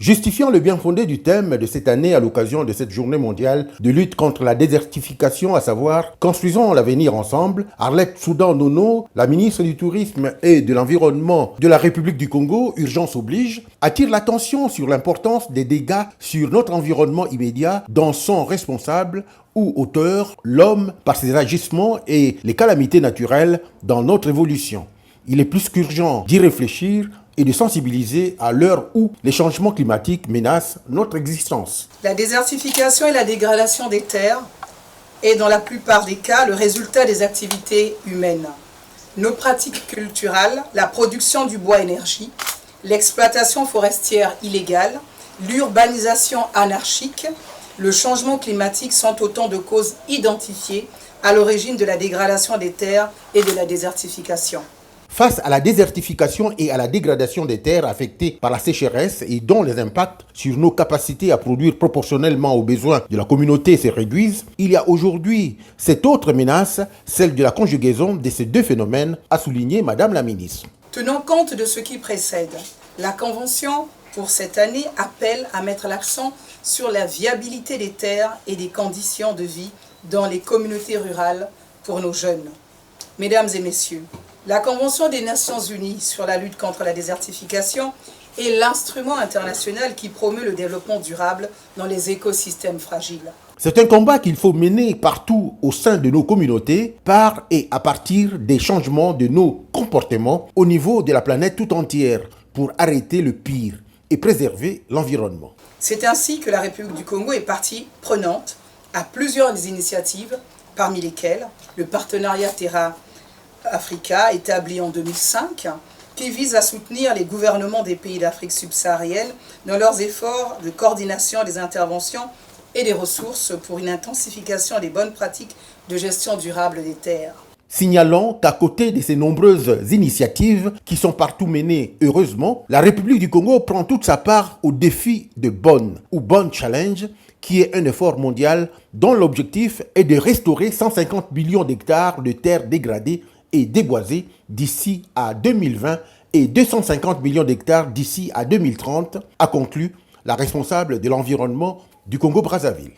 Justifiant le bien fondé du thème de cette année à l'occasion de cette journée mondiale de lutte contre la désertification, à savoir « Construisons l'avenir ensemble », Arlette Soudan-Nono, la ministre du Tourisme et de l'Environnement de la République du Congo, urgence oblige, attire l'attention sur l'importance des dégâts sur notre environnement immédiat dont sont responsables ou auteurs l'homme par ses agissements et les calamités naturelles dans notre évolution. Il est plus qu'urgent d'y réfléchir et de sensibiliser à l'heure où les changements climatiques menacent notre existence. La désertification et la dégradation des terres est dans la plupart des cas le résultat des activités humaines. Nos pratiques culturelles, la production du bois-énergie, l'exploitation forestière illégale, l'urbanisation anarchique, le changement climatique sont autant de causes identifiées à l'origine de la dégradation des terres et de la désertification. Face à la désertification et à la dégradation des terres affectées par la sécheresse et dont les impacts sur nos capacités à produire proportionnellement aux besoins de la communauté se réduisent, il y a aujourd'hui cette autre menace, celle de la conjugaison de ces deux phénomènes, a souligné Madame la ministre. Tenant compte de ce qui précède, la Convention pour cette année appelle à mettre l'accent sur la viabilité des terres et des conditions de vie dans les communautés rurales pour nos jeunes. Mesdames et messieurs, la Convention des Nations Unies sur la lutte contre la désertification est l'instrument international qui promeut le développement durable dans les écosystèmes fragiles. C'est un combat qu'il faut mener partout au sein de nos communautés, par et à partir des changements de nos comportements au niveau de la planète tout entière pour arrêter le pire et préserver l'environnement. C'est ainsi que la République du Congo est partie prenante à plusieurs initiatives, parmi lesquelles le partenariat Terra Africa, établi en 2005, qui vise à soutenir les gouvernements des pays d'Afrique subsaharienne dans leurs efforts de coordination des interventions et des ressources pour une intensification des bonnes pratiques de gestion durable des terres. Signalons qu'à côté de ces nombreuses initiatives qui sont partout menées heureusement, la République du Congo prend toute sa part au défi de Bonn ou Bonn Challenge, qui est un effort mondial dont l'objectif est de restaurer 150 millions d'hectares de terres dégradées et déboisées d'ici à 2020 et 250 millions d'hectares d'ici à 2030, a conclu la responsable de l'environnement du Congo-Brazzaville.